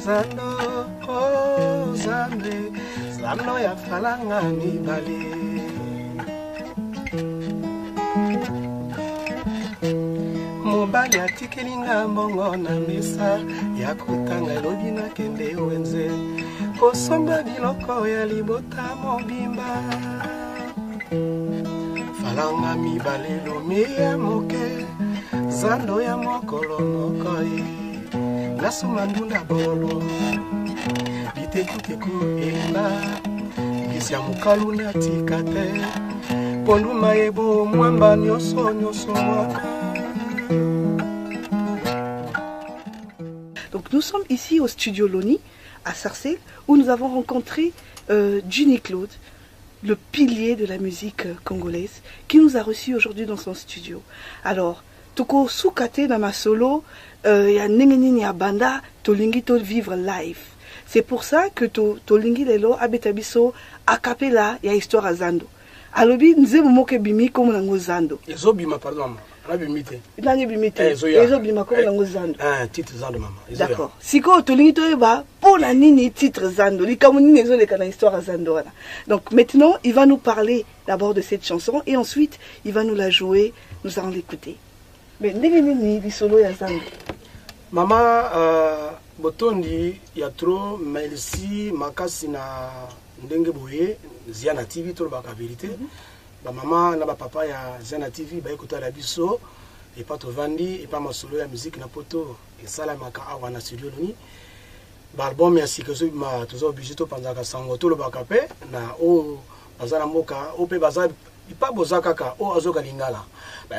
Zando, oh Zande, Zando ya falanga mibale. Mobali atikelinga mbongo na mesa ya kutanga lobi na kende wenze kosomba biloko ya libota mobimba falanga mibale lomi ya moke zando ya mokolo mokoye nasuma ndunda bolo bitekuteku ena bisi ya mokalu na tikate pondu mayebo mwamba nyoso nyoso mwaka. Donc nous sommes ici au studio Loni, à Sarcelles, où nous avons rencontré Juni Claude, le pilier de la musique congolaise, qui nous a reçus aujourd'hui dans son studio. Alors, toko soukate dans ma solo, ya nengenini ya banda, tolingi to vivre live. C'est pour ça que tolingi lelo abetabiso a cappella ya histoire à Zando. Alobi nze moke bimi comme nango Zando. Ezo bima pardon. Bimite. Nangi bimite. Ezo bima comme nango Zando. Ah, titre Zando maman. D'accord. Siko tolingi to ba pour la nini titre Zando. Li kamoni nezo le kana histoire à Zando. Donc maintenant, il va nous parler d'abord de cette chanson et ensuite, il va nous la jouer, nous allons l'écouter. Mais nini li solo ya Zando. Maman botondi ya trop merci makasi na ndenge boye Ziana TV to ba vérité. Ba maman na ba papa ya Ziana TV ba écouter la biso et pas to vandi et pas ma solo ya musique na poto et sala maka awa na studio Loni. Ba album ya sikeso ma tozo obligé to panzaka sango to lo ba kapé na o bazala moka o pe bazala pas bozaka ka o azoka lingala.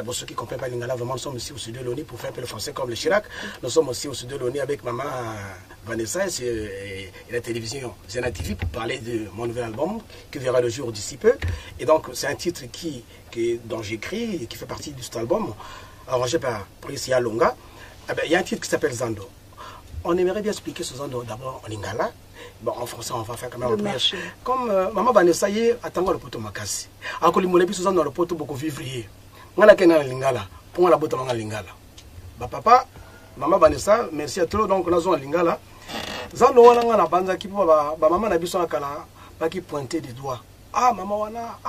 Pour ceux qui ne comprennent pas lingala, vraiment nous sommes ici au studio Loni pour faire un peu le français comme le Chirac. Nous sommes aussi au studio Loni avec maman Vanessa et la télévision Ziana TV pour parler de mon nouvel album qui verra le jour d'ici peu. Et donc c'est un titre dont j'écris et qui fait partie de cet album, arrangé par Priscilla Longa. Il y a un titre qui s'appelle Zando. On aimerait bien expliquer ce Zando d'abord en lingala. Bon, en français, on va faire quand même un peu. Comme maman Vanessa y est, attends le poteau makasi. Alors que les moulins sont dans le poteau beaucoup vivrier. Ngala kena lingala pour la botte manga lingala ba papa maman Vanessa merci à toi donc nazo lingala zando wana ngala banza ki ba maman na biso akala ba ki pointer des doigts maman wana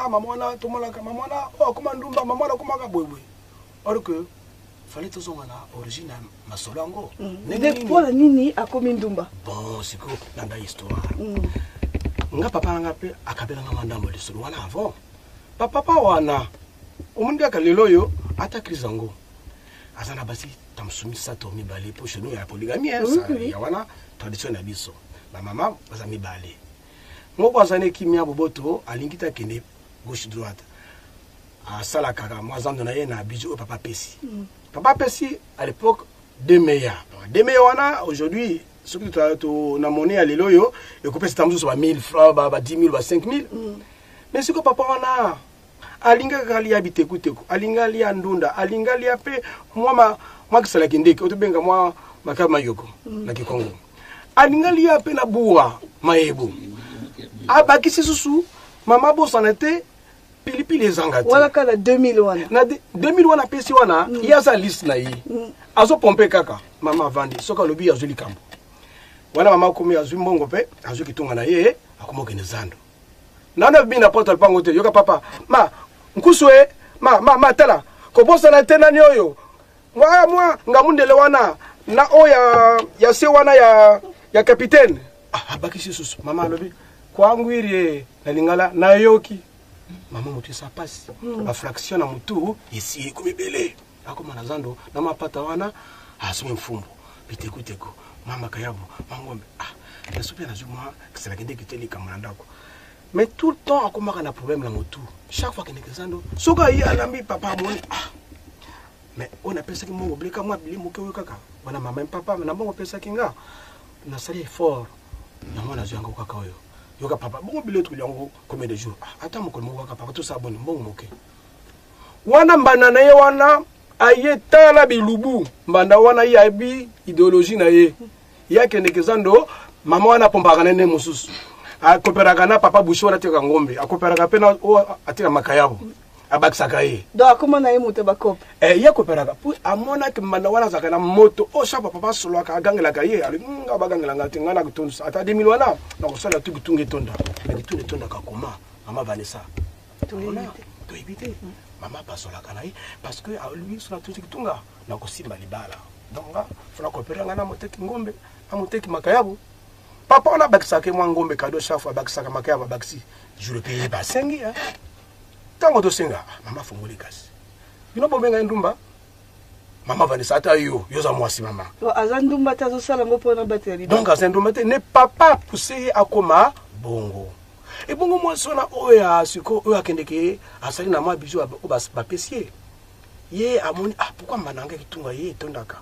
to mala maman wana comment ndumba maman wana comment ka boyboy alors que fallait to zonga na origine ma solango de pour la nini akomi ndumba bon c'est que nanda histoire nga papa nga pe akabela nga mandambo de solo wana avant papa wana omundia kaleloyo ata krizango azana basi tamsumisa to mibale po chez nous ya polygamie ya wana tradition na biso ba mama baza mibale ngoko azane kimia boboto alingita kende gauche droite sala kaka mwazando na ye na bijo papa pesi à l'époque deux meilleurs wana aujourd'hui ce que tu na monnaie à leloyo et couper c'est tamso ba 1000 francs ba 10 000 ba 5 000 mais ce que papa wana alinga kalia bitekuteko alinga lia ndunda alinga lia pe mwa kisala kindeke otobenga mwa makama yoko na Kikongo alinga lia pe na buwa maebo abakisi susu mama bosanete pilipili zangati wala kala 2000 wana na 2000 wana pesi wana ya sa liste na yi azo pompe kaka mama vandi soka lobi azuli kambo wana mama komi azui mbongo pe azo kitunga na ye akomoke ne Zando nana bina portal pango te yoka papa nkuswe ma tala ko bosa na tena nyoyo mwa ngamundele wana na o ya se wana ya capitaine bakisi susu mama lobi kwa ngwiri na lingala na yoki mama mutu sa pasi ba fraction na mutu ici kumibele akoma na Zando na mapata wana asome mfumbo bitekuteko mama kayabo mangombe nasupia na juma kisala kende kiteli kama ndako. Mais tout le temps, on a un problème là tout. Chaque fois qu'il y a des Zando, soka y a l'ami papa mon mais on appelle ça que mon oublie moi bili moke kaka. Wana maman papa mais na bon appelle ça kinga. Na sali fort. Na mwana zanga kaka yo. Yoka papa bon bili tu yango combien de jours. Attends mon kaka papa tout ça bon moke. Wana mbana na ye wana ayeta la bilubu. Mbanda wana ya bi idéologie na ye. Ya kende Zando mama wana pombaka nene mususu. Akoperaka na papa busho na teka ngombe akoperaka pena o atika makayabo abakisaka donc comment na ye moto bakope ye koperaka po amonaki mbanda wana azalaka na moto oyo chaque papa asololaka agangelaka ye ali nga bagangelanga te ngai na kitonda ata 2000 wana nakosala tu kitunga etonda me kitunga etondaka koma mama Vanessa toyebi te mama apasolaka na ye parce que lui so natuti kitunga nakosimba libala donc nga fona kopera nga na moteki ngombe na moteki makayabu papa wana abakisaka mwa ngombe kado chaque fois abakisaka makayabu abakisi jour pe basengi tango tosenga mama fungoli kasi bino bobenga ndumba mama Vanessa ata yoza mwasi mama aza ndumba te azosala ngo mpona bateli donc aza ndumba te ne papa pousse akoma bongo ebongo mwasi wana oyo siko oyo akendeke asali na mwa biso bapesi ye amoni pourquoi mananga kitunga ye etondaka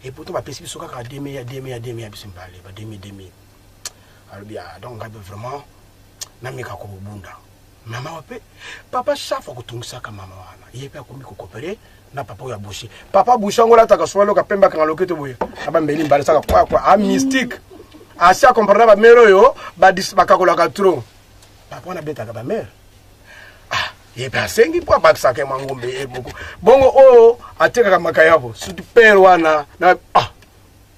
et pourtant bapesi biso kaka demi ya biso mbale ba demi alobi donc ngabe vraiment nameka kobunda mama wape papa chaque kotungisaka mama wana ye pe akomi kokopere na papa ya boucher papa boucher ngola taka swalo ka pemba kan loketo boye aba mbeli mbale saka kwa mystique asia comprendre ba mero yo ba disbakakola ka tro papa na beta ka ba mère ye pe asengi po abakisaka mangombe bongo ateka ka makayabo surtout père wana na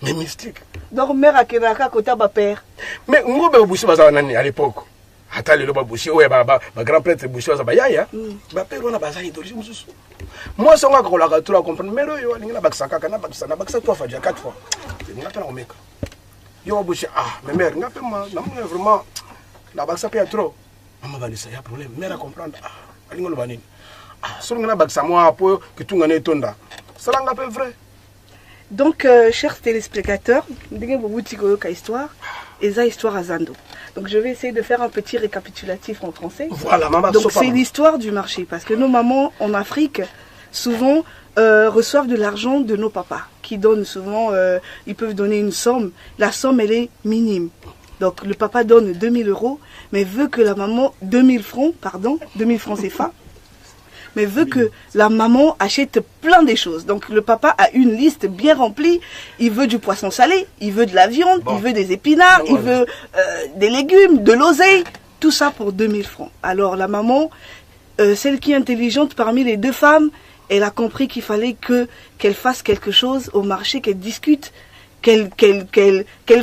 mais mystique donc mère akenaka kota ba père mais ngombe boucher bazana nani à l'époque ata lelo babushi oyo ba grand prêtre bushi za bayaya ba pero na bazali d'origine mususu moi songa ko la katura comprendre mero yo alinga bakisaka kana bakisa 3 fois 4 fois ninga tana omeka yo bushi mais mère nga pe ma na vraiment la bakisa pe trop mama Vanessa ya problème mère comprendre alinga lo banini so nga bakisa moi po kitunga ne tonda sala nga pe vrai. Donc, chers téléspectateurs, histoire, et ça histoire à Zando. Donc, je vais essayer de faire un petit récapitulatif en français. Voilà, maman. Donc, c'est l'histoire du marché. Parce que nos mamans en Afrique, souvent, reçoivent de l'argent de nos papas, qui donnent souvent, ils peuvent donner une somme. La somme, elle est minime. Donc, le papa donne 2000 €, mais veut que la maman, 2000 francs CFA, mais veut que la maman achète plein de choses. Donc le papa a une liste bien remplie. Il veut du poisson salé, il veut de la viande, il veut des épinards, il veut des légumes, de l'oseille. Tout ça pour 2000 francs. Alors la maman, celle qui est intelligente parmi les deux femmes, elle a compris qu'il fallait qu'elle fasse quelque chose au marché, qu'elle discute, qu'elle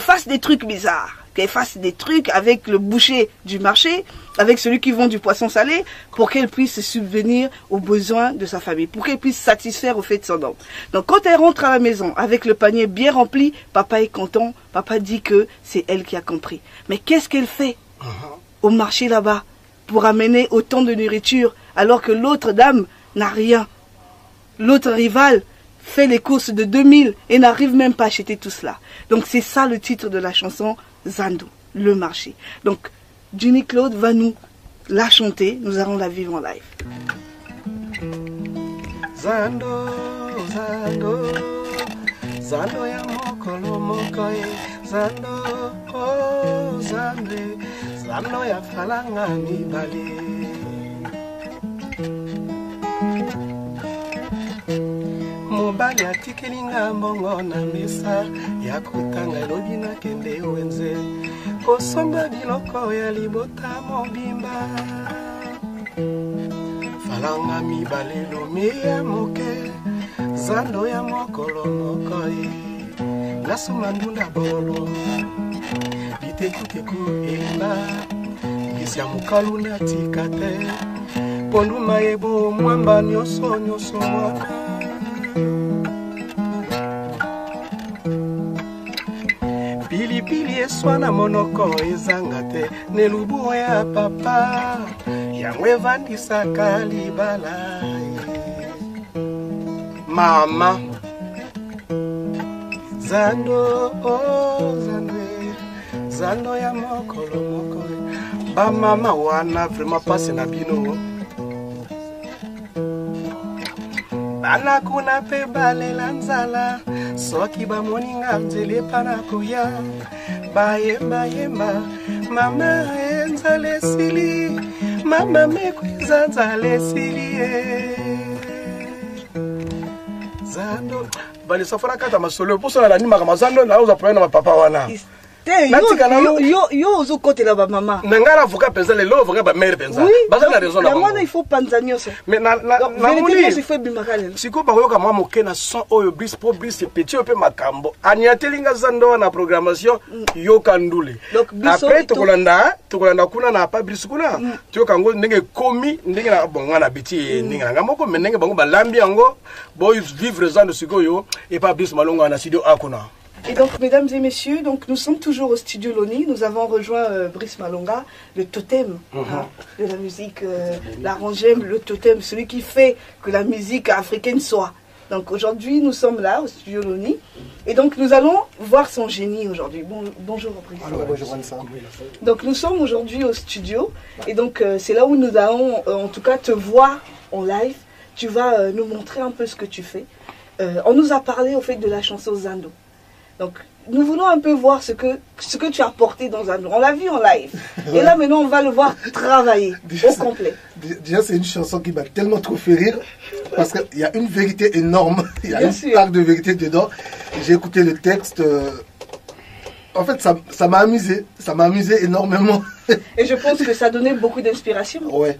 fasse des trucs bizarres. Qu'elle fasse des trucs avec le boucher du marché, avec celui qui vend du poisson salé, pour qu'elle puisse subvenir aux besoins de sa famille, pour qu'elle puisse satisfaire au fait de son homme. Donc quand elle rentre à la maison avec le panier bien rempli, papa est content, papa dit que c'est elle qui a compris. Mais qu'est-ce qu'elle fait au marché là-bas pour amener autant de nourriture alors que l'autre dame n'a rien? L'autre rival fait les courses de 2000 et n'arrive même pas à acheter tout cela. Donc c'est ça le titre de la chanson Zando, le marché. Donc Ginny Claude va nous la chanter, nous allons la vivre en live. Zando, Zando, Zando ya mokolo mokoye, Zando, oh Zando, Zando ya falanga mibale. Mobali atikelinga mbongo na mesa ya kotanga elobi na kende wenze kosomba biloko ya libota mobimba falanga mibale lome ya moke Zando ya mokolo mokoye nasoma ndunda bolo bitekuteku ela ngisi ya mokalu na tika te ponduma yebo mwamba nyonso mwana pilipili eswana monoko ezanga te nelubu ya papa yango evandisaka libala mama Zando, oh Zando, Zando ya mokolo mokoye ba mama wana vraiment passe na bino bana kuna pe balela nzala soki bamoninga nzele pana koya bayemba yemba mama enzale sili mama mekwiza nzale sili Zando bali safara kata masolo poso na nima kama Zando na uza poena papa wana Yo ozo côté là ba maman. Nangala avocat penza le lo avocat ba mère penza. Baza na raison na. Moi il faut panzanio ça. Mais na vérité c'est fait bimakale. Siko ba yoka mwa moke na son oyo bris po bris petit peu makambo. Aniatelinga zando na programmation yoka ndule. Après tokolanda kuna na pa bris kuna. Toyoka ngo ndenge komi ndenge na bonga na biti ndenge na moko ndenge bango ba lambi yango boy vivre zando siko yo et pas bris malonga na studio akona. Et donc, mesdames et messieurs, donc nous sommes toujours au studio Loni. Nous avons rejoint Brice Malonga, le totem de la musique, l'arrangem, le totem, celui qui fait que la musique africaine soit. Donc aujourd'hui, nous sommes là au studio Loni. Et donc, nous allons voir son génie aujourd'hui. Bonjour, Brice. Bonjour, Vanessa. Donc, nous sommes aujourd'hui au studio. Et donc, c'est là où nous allons, en tout cas, te voir en live. Tu vas nous montrer un peu ce que tu fais. On nous a parlé, au fait, de la chanson Zando. Donc, nous voulons un peu voir ce que tu as porté dans un... On l'a vu en live. Et là, maintenant, on va le voir travailler au complet. Déjà, c'est une chanson qui m'a tellement trop fait rire. Parce qu'il y a une vérité énorme. Il y a une part de vérité dedans. J'ai écouté le texte. En fait, ça m'a amusé. Ça m'a amusé énormément. Et je pense que ça donnait beaucoup d'inspiration. Ouais.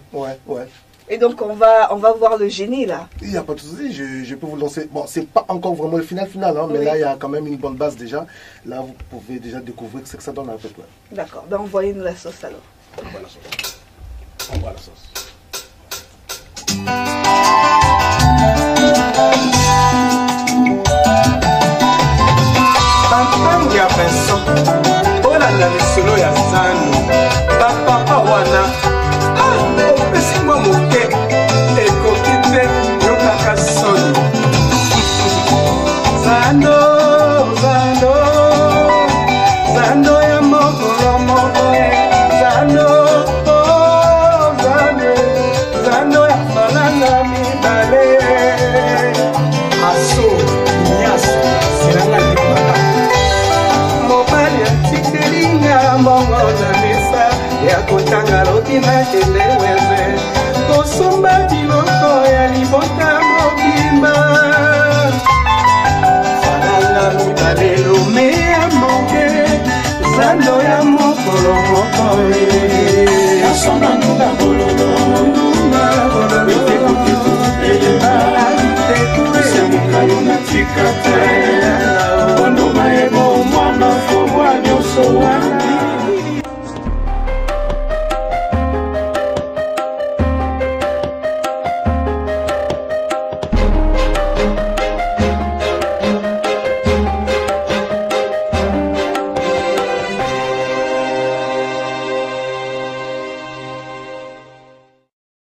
Et donc, on va voir le génie, là. Il n'y a pas de souci, je peux vous lancer. Bon, c'est pas encore vraiment le final, hein, mais là, il y a quand même une bonne base déjà. Là, vous pouvez déjà découvrir ce que ça donne à peu près. D'accord, ben envoyez-nous la sauce alors. On voit la sauce. On voit la sauce. Pampangu ya penso, olanda misolo ya zanu, papa wana.